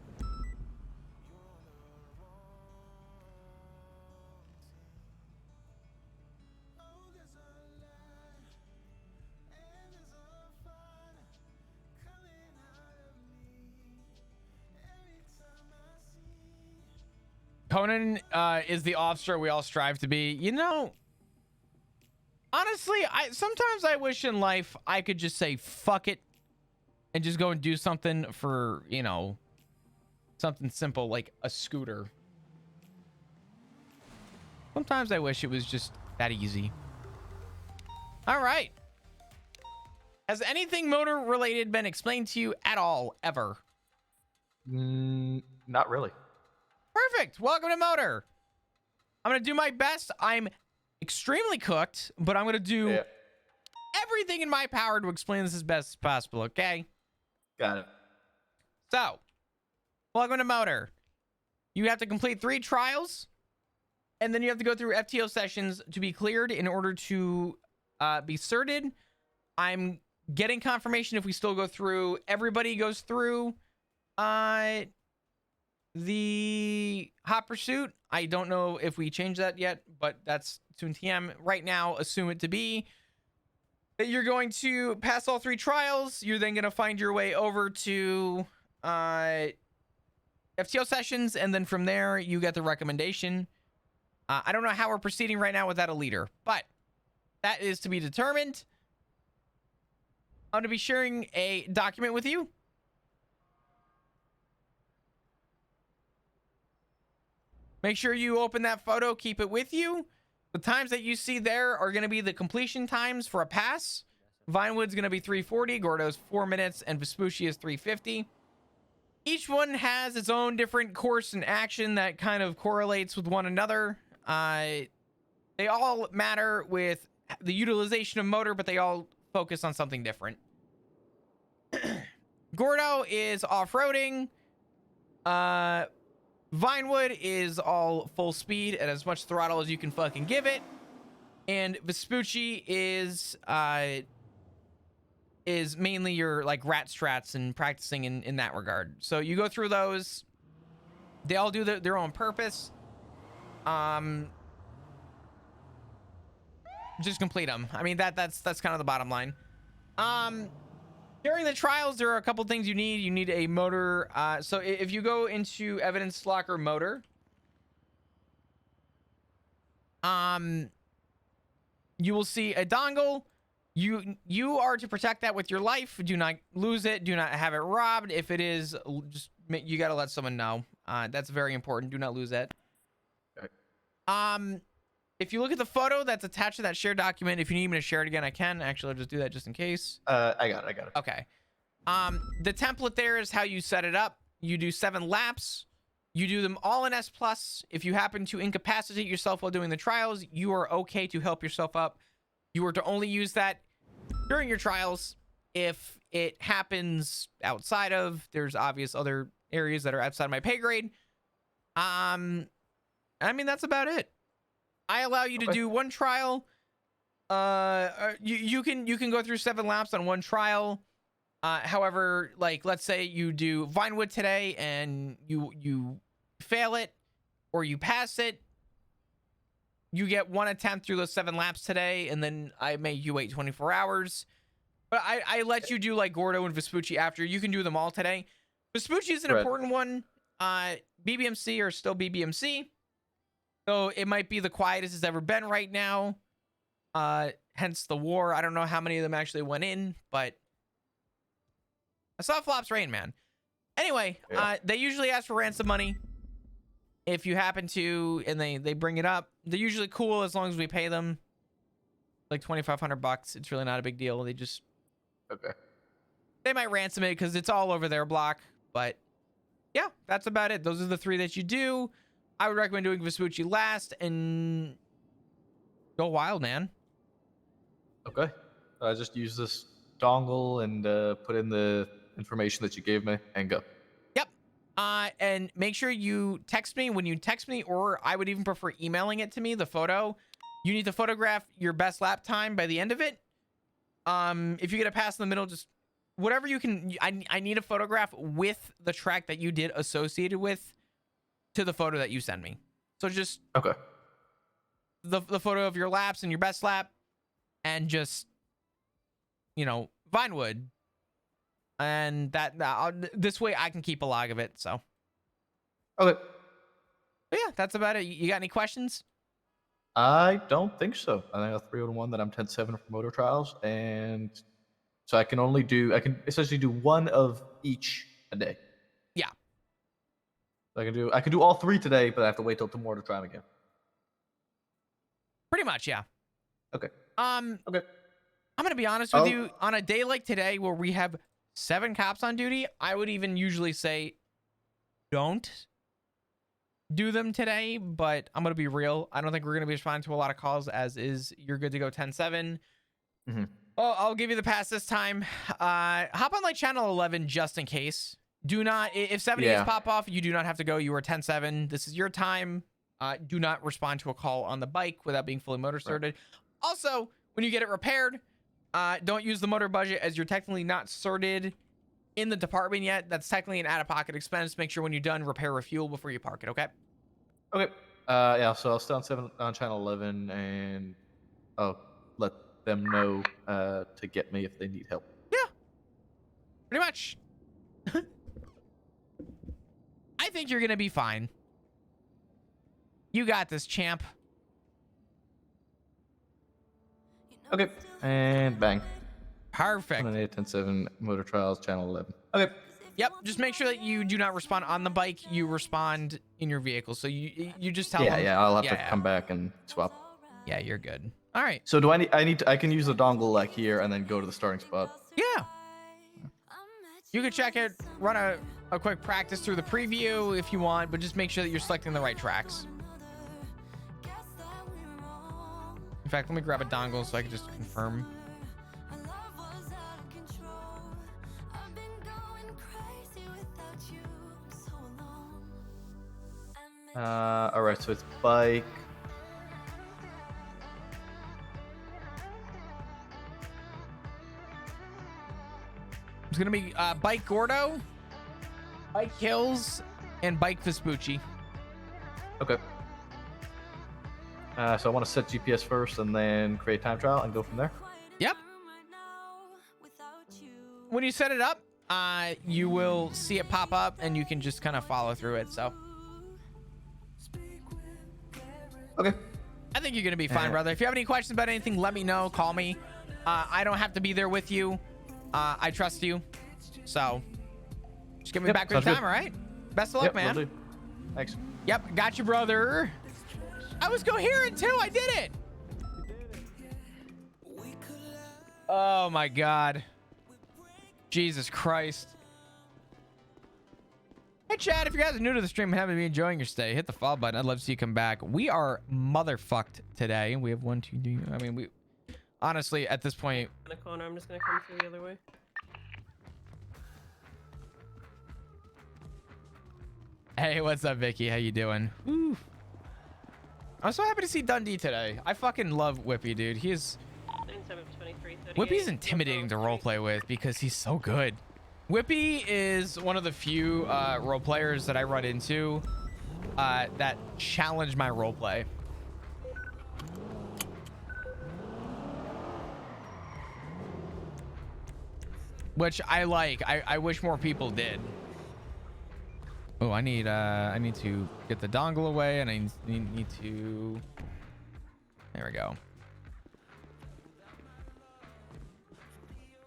Conan is the officer we all strive to be. You know, honestly, sometimes I wish in life I could just say fuck it and just go and do something for, you know, something simple like a scooter. Sometimes I wish it was just that easy. All right. Has anything motor related been explained to you at all, ever? Not really. Perfect. Welcome to Motor. I'm going to do my best. I'm extremely cooked, but I'm going to do everything in my power to explain this as best as possible, okay? Got it. So, welcome to Motor. You have to complete 3 trials, and then you have to go through FTO sessions to be cleared in order to be certed. I'm getting confirmation if we still go through. Everybody goes through the hot pursuit. I don't know if we changed that yet, but that's 2 TM. Right now, assume it to be that you're going to pass all 3 trials. You're then going to find your way over to FTO sessions, and then from there, you get the recommendation. I don't know how we're proceeding right now without a leader, but that is to be determined. I'm going to be sharing a document with you. Make sure you open that photo, keep it with you. The times that you see there are going to be the completion times for a pass. Vinewood's going to be 3:40, Gordo's 4 minutes, and Vespucci is 3:50. Each one has its own different course and action that kind of correlates with one another. They all matter with the utilization of motor, but they all focus on something different. Gordo is off-roading. Vinewood is all full speed at as much throttle as you can fucking give it. And Vespucci is mainly your like rat strats and practicing in that regard. So you go through those. They all do their own purpose. Just complete them. I mean, that's kind of the bottom line. During the trials, there are a couple things you need. You need a motor. So if you go into evidence locker motor, you will see a dongle. You are to protect that with your life. Do not lose it. Do not have it robbed. If it is, just you got to let someone know. That's very important. Do not lose that. Okay. If you look at the photo that's attached to that shared document, if you need me to share it again, I can. Actually, I'll just do that just in case. I got it. Okay. The template there is how you set it up. You do 7 laps. You do them all in S+. If you happen to incapacitate yourself while doing the trials, you are okay to help yourself up. You are to only use that during your trials. If it happens outside of, there's obvious other areas that are outside my pay grade. I mean, that's about it. I allow you to do one trial. You can go through 7 laps on one trial. However, like let's say you do Vinewood today and you fail it or you pass it, you get 1 attempt through those 7 laps today, and then I make you wait 24 hours. But I let you do like Gordo and Vespucci after. You can do them all today. Vespucci is an important one. BBMC are still BBMC. So it might be the quietest it's ever been right now. Hence the war. I don't know how many of them actually went in, but I saw flops rain, man. Anyway, they usually ask for ransom money. If you happen to, and they bring it up, they're usually cool as long as we pay them like $2,500. It's really not a big deal. They just, they might ransom it because it's all over their block. But yeah, that's about it. Those are the 3 that you do. I would recommend doing Vespucci last and go wild, man. Okay. I just use this dongle and put in the information that you gave me and go. Yep. And make sure you text me. When you text me, or I would even prefer emailing it to me, the photo, you need to photograph your best lap time by the end of it. If you get a pass in the middle, just whatever you can. I need a photograph with the track that you did associated with to the photo that you send me. So just the photo of your laps and your best lap, and just, you know, Vinewood, and that this way I can keep a log of it. So okay. But yeah, that's about it. You got any questions? I don't think so. I think I 301 that I'm 10-7 for motor trials, and so I can essentially do 1 of each a day. Yeah. I can do all 3 today, but I have to wait till tomorrow to try them again. Pretty much, yeah. Okay. Okay. I'm gonna be honest with you. On a day like today, where we have 7 cops on duty, I would even usually say, don't do them today. But I'm gonna be real. I don't think we're gonna be responding to a lot of calls. As is, you're good to go 10-7. Oh, I'll give you the pass this time. Hop on like channel 11 just in case. Do not, if 78s pop off, you do not have to go. You are 10-7. This is your time. Do not respond to a call on the bike without being fully motor certed. Also, when you get it repaired, don't use the motor budget, as you're technically not certed in the department yet. That's technically an out-of-pocket expense. Make sure when you're done, repair, refuel before you park it, okay? Okay. Yeah, so I'll stay on channel 11, and I'll let them know to get me if they need help. Yeah. Pretty much. I think you're going to be fine. You got this, champ. Okay. And bang. Perfect. 10-7 motor trials, channel 11. Okay. Yep. Just make sure that you do not respond on the bike. You respond in your vehicle. So you just tell them. Yeah, I'll have to come back and swap. Yeah, you're good. All right. So do I can use the dongle like here and then go to the starting spot. Yeah. You can check it, run a quick practice through the preview if you want, but just make sure that you're selecting the right tracks. In fact, let me grab a dongle so I can just confirm. All right, so it's bike. It's gonna be Bike Gordo, Bike Hills, and Bike Vespucci. Okay. So I want to set GPS first and then create time trial and go from there. Yep. When you set it up, you will see it pop up and you can just kind of follow through it. So. Okay. I think you're gonna be fine, brother. If you have any questions about anything, let me know. Call me. I don't have to be there with you. I trust you. So just give me back with time, all right? Best of luck, man. Will do. Thanks. Yep, got you, brother. I was coherent too. I did it. Oh my God. Jesus Christ. Hey, Chad, if you guys are new to the stream and haven't been enjoying your stay, hit the follow button. I'd love to see you come back. We are motherfucked today. We have 1, 2, 3. I mean, we honestly, at this point. In the corner, I'm just going to come through the other way. Hey, what's up, Vicky? How you doing? Woo. I'm so happy to see Dundee today. I fucking love Whippy, dude. He's... Whippy's intimidating to roleplay with because he's so good. Whippy is one of the few role players that I run into that challenge my roleplay. Which I like. I wish more people did. Oh, I need to get the dongle away, and I need to. There we go.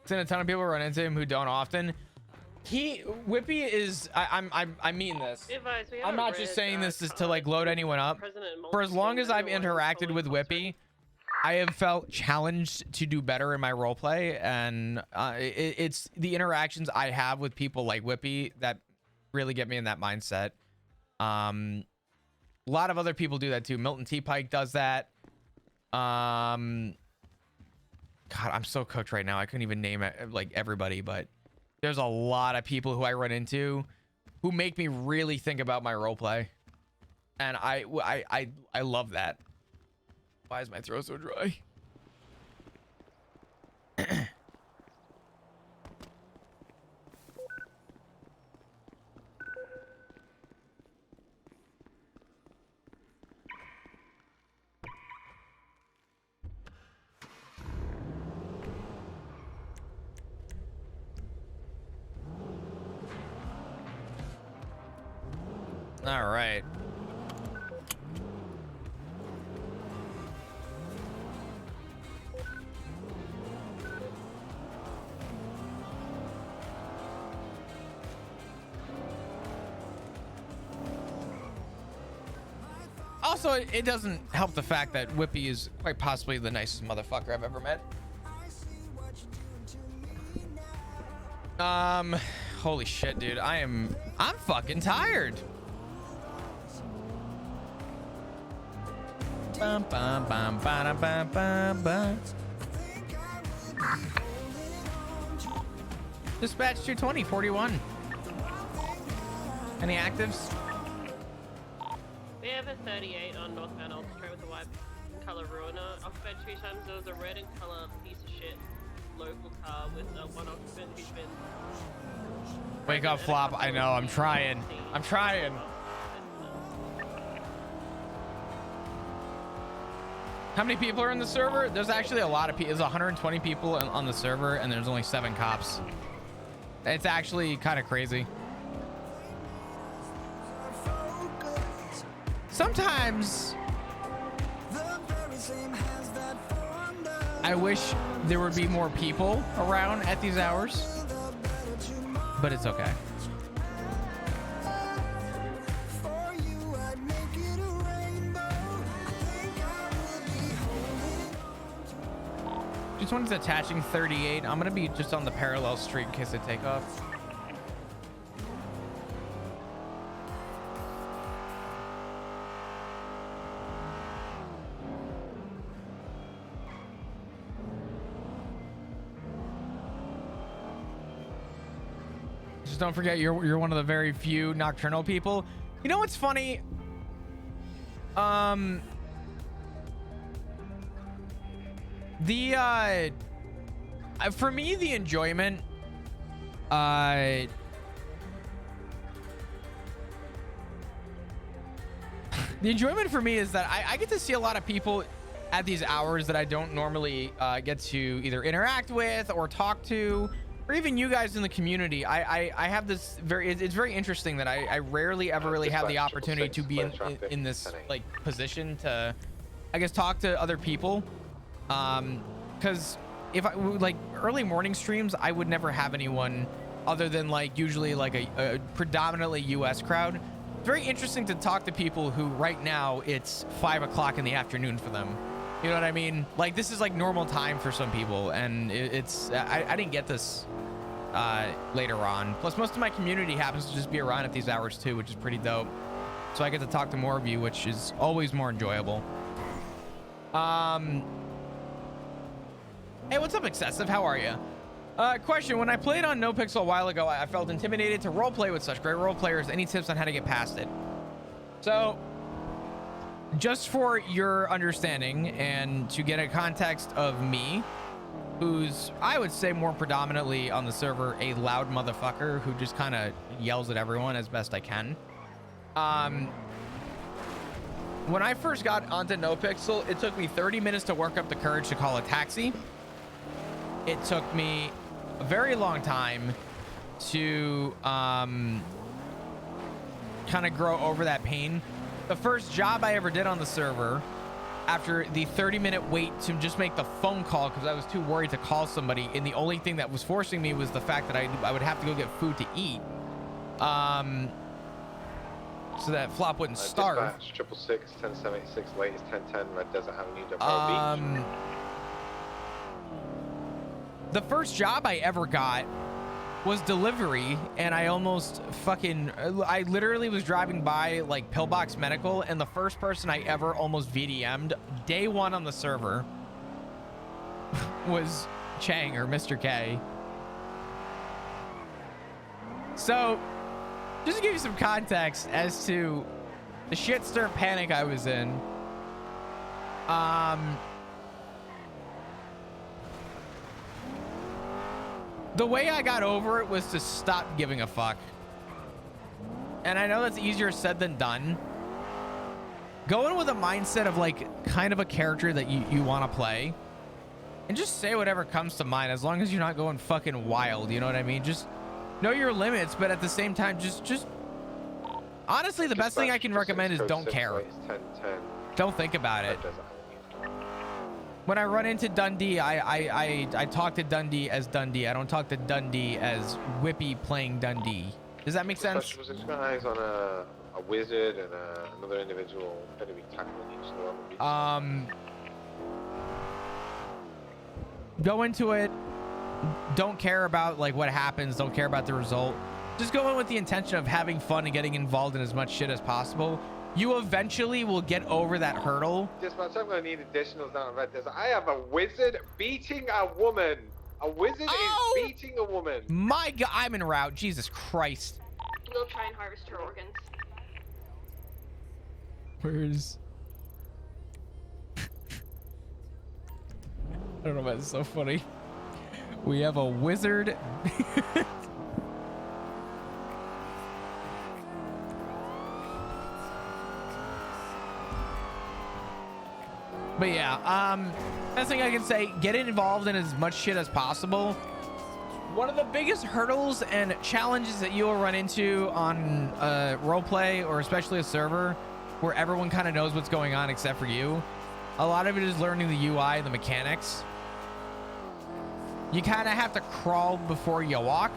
Seen a ton of people run into him who don't often. Whippy is. I mean this. I'm not just saying this is to like load anyone up. For as long as I've interacted with Whippy, I have felt challenged to do better in my roleplay, and it's the interactions I have with people like Whippy that really get me in that mindset. A lot of other people do that too. Milton T. Pike does that. God, I'm so cooked right now. I couldn't even name it, like everybody, but there's a lot of people who I run into who make me really think about my roleplay, and I love that. Why is my throat so dry? All right. Also, it doesn't help the fact that Whippy is quite possibly the nicest motherfucker I've ever met. Holy shit, dude. I'm fucking tired. Bum, bum, bum, bum, bum, bum, bum. Dispatch 220, 41. Any actives? We have a 38 on northbound Ultra with a white color Ruiner. Occupied 3 times. There was a red and color piece of shit local car with one occupant who's been. Wake up, Flop. I know. I'm trying. I'm trying. How many people are in the server? There's actually a lot of people. There's 120 people on the server, and there's only 7 cops. It's actually kind of crazy. Sometimes I wish there would be more people around at these hours, but it's okay. This one's attaching 38. I'm gonna be just on the parallel street in case they take off. Just don't forget you're one of the very few nocturnal people. You know what's funny? For me, the enjoyment the enjoyment for me is that I get to see a lot of people at these hours that I don't normally get to either interact with or talk to, or even you guys in the community. I have this it's very interesting that I rarely ever really have the opportunity to be in this like position to, I guess, talk to other people. Because if I like early morning streams, I would never have anyone other than like usually like a predominantly US crowd. It's very interesting to talk to people who right now it's 5 o'clock in the afternoon for them. You know what I mean? Like this is like normal time for some people, and I didn't get this later on. Plus most of my community happens to just be around at these hours too, which is pretty dope. So I get to talk to more of you, which is always more enjoyable. Hey, what's up, Excessive? How are you? Question: when I played on NoPixel a while ago, I felt intimidated to roleplay with such great role players. Any tips on how to get past it? So, just for your understanding and to get a context of me, who's, I would say, more predominantly on the server a loud motherfucker who just kind of yells at everyone as best I can. When I first got onto NoPixel, it took me 30 minutes to work up the courage to call a taxi. It took me a very long time to kind of grow over that pain. The first job I ever did on the server, after the 30-minute wait to just make the phone call because I was too worried to call somebody, and the only thing that was forcing me was the fact that I would have to go get food to eat, so that Flop wouldn't starve. Dispatch 666 1076 latest 1010 Red Desert Avenue, Beach. The first job I ever got was delivery, and I literally was driving by like Pillbox Medical, and the first person I ever almost VDM'd day one on the server was Chang, or Mr. K. So just to give you some context as to the shitstorm panic I was in, the way I got over it was to stop giving a fuck. And I know that's easier said than done. Go in with a mindset of like kind of a character that you want to play, and just say whatever comes to mind, as long as you're not going fucking wild. You know what I mean? Just know your limits, but at the same time, just honestly, the best thing I can recommend is don't care. Don't think about it. When I run into Dundee, I talk to Dundee as Dundee. I don't talk to Dundee as Whippy playing Dundee. Does that make sense? Was it eyes on a wizard and another individual going to be tackling each other on the beach? Go into it. Don't care about like what happens. Don't care about the result. Just go in with the intention of having fun and getting involved in as much shit as possible. You eventually will get over that hurdle. Dispatch, I'm going to need additionals down at Red Desert. I have a wizard beating a woman. A wizard is beating a woman. My God, I'm en route. Jesus Christ. We'll try and harvest her organs. Where's... I don't know, but it's so funny. We have a wizard. But yeah, best thing I can say, get involved in as much shit as possible. One of the biggest hurdles and challenges that you'll run into on roleplay, or especially a server where everyone kind of knows what's going on except for you, a lot of it is learning the UI, the mechanics. You kind of have to crawl before you walk,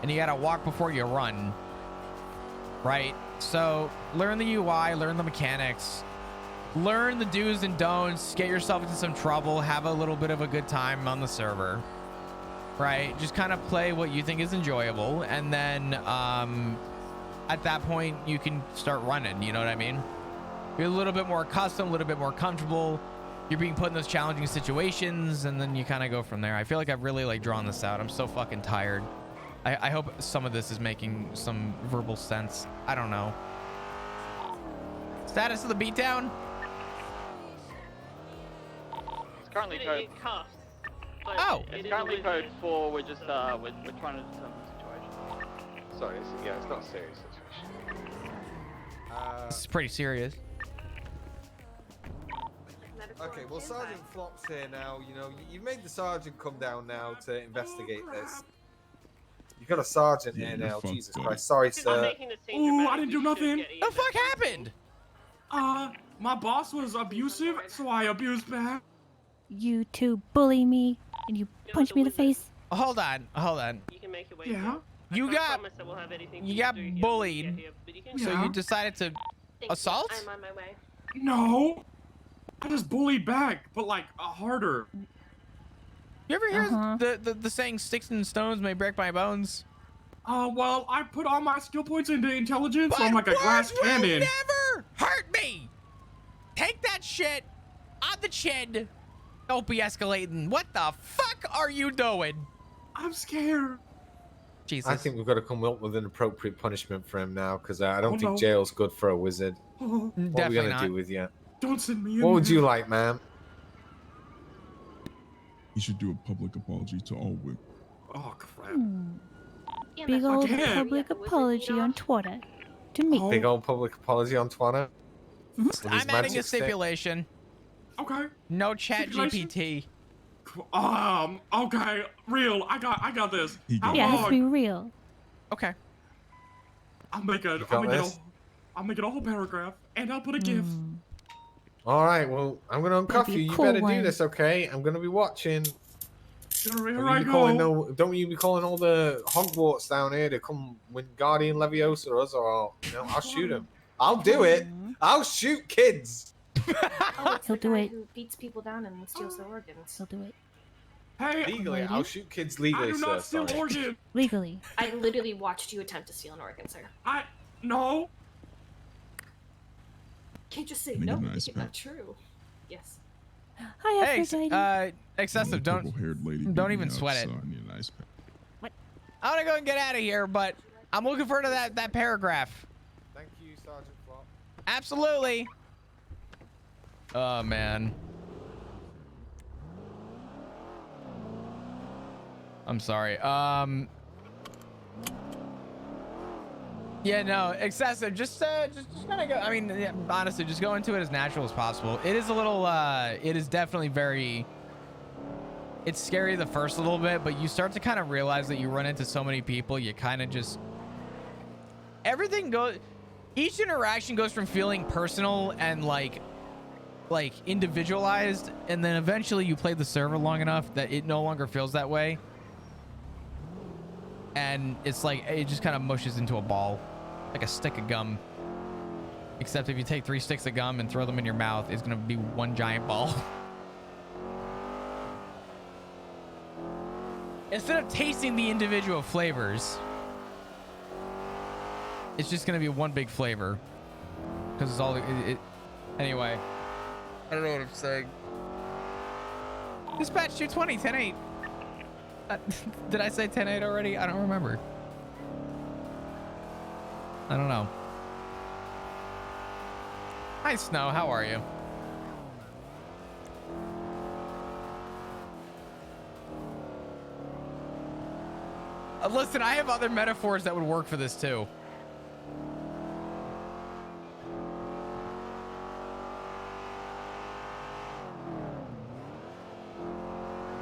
and you gotta walk before you run, right? So learn the UI, learn the mechanics. learn the do's and don'ts, get yourself into some trouble, have a little bit of a good time on the server, right? Just kind of play what you think is enjoyable, and then at that point you can start running, you know what I mean? You're a little bit more accustomed, a little bit more comfortable, you're being put in those challenging situations, and then you kind of go from there. I feel like I've really like drawn this out. I'm so fucking tired. I hope some of this is making some verbal sense. I don't know. Status of the beatdown? It's currently code. Oh! It's currently code 4. We're just we're trying to determine the situation. Sorry, it's not a serious situation. This is pretty serious. Okay, well, Sergeant Flop's here now. You know, you've made the sergeant come down now to investigate this. You've got a sergeant here now. Jesus Christ. Sorry, sir. Oh, I didn't do nothing. The fuck happened? My boss was abusive, so I abused back. You two bully me and you punch me in the face. Hold on. You can make your way. Yeah. You got promise that we'll have anything you to got do here bullied, when we get here, but you can so Yeah. you decided to assault? I'm on my way. No. I just bullied back, but like harder. You ever hear the saying "sticks and stones may break my bones"? Well, I put all my skill points into intelligence, so But I'm like a glass words will cannon. never hurt me. Take that shit on the chin. Don't be escalating. What the fuck are you doing? I'm scared. Jesus. I think we've got to come up with an appropriate punishment for him now, because I don't think no. jail's good for a wizard. Oh, What are we Definitely going to not. do with you? don't send me in What would there. you like, ma'am? You should do a public apology to all women. Oh, crap. Big old Again. public apology on Twitter. To me. Big old public apology on Twitter? With his I'm adding a magic stick? stipulation. Okay. No chat Stipulation? GPT. Okay. Real. I got this. How Yeah, it has to long? be real. Okay. I'll make a whole paragraph, and I'll put a GIF. All right, well, I'm going to That'd uncuff be a you. You cool better one. do this, okay? I'm going to be watching. Here Don't I you, be calling go. don't you be calling all the Hogwarts down here to come when Guardian Leviosa us, or I'll shoot him. I'll do it. I'll shoot kids. Oh, it's He'll the do guy it. who beats people down and steals their organs. He'll do it. Hey, Legally, lady. I'll shoot kids legally, I do sir. not steal Sorry. organs. Legally. I literally watched you attempt to steal an organ, sir. No. Can't just say Can I no. get an Make ice it pack? not true. Yes. Hi, Hey, Aphrodite. excessive. Purple-haired lady Don't beat me even up, sweat it. so I need an ice pack. I want to go and get out of here, but I'm looking forward to that paragraph. Thank you, Sergeant Flop. Absolutely. Oh man. I'm sorry. Yeah, no, excessive. Just kind of go. I mean, yeah, honestly, just go into it as natural as possible. It is a little. It is definitely very. It's scary the first little bit, but you start to kind of realize that you run into so many people. You kind of just. Everything goes. Each interaction goes from feeling personal and like individualized, and then eventually you play the server long enough that it no longer feels that way. And it's like it just kind of mushes into a ball, like a stick of gum. Except if you take 3 sticks of gum and throw them in your mouth, it's gonna be one giant ball. Instead of tasting the individual flavors, it's just gonna be one big flavor. Because it's all anyway. I don't know what I'm saying. Dispatch 220, 10-8. Did I say 10-8 already? I don't remember. I don't know. Hi, Snow. How are you? Listen, I have other metaphors that would work for this too.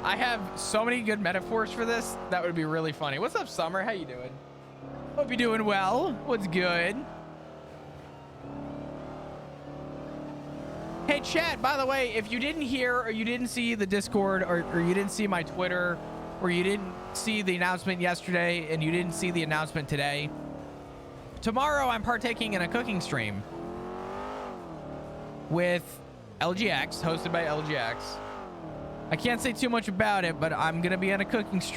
I have so many good metaphors for this. That would be really funny. What's up, Summer? How you doing? Hope you're doing well. What's good? Hey, chat, by the way, if you didn't hear or you didn't see the Discord or you didn't see my Twitter or you didn't see the announcement yesterday and you didn't see the announcement today, tomorrow I'm partaking in a cooking stream. with LGX, hosted by LGX. I can't say too much about it, but I'm gonna be on a cooking stream.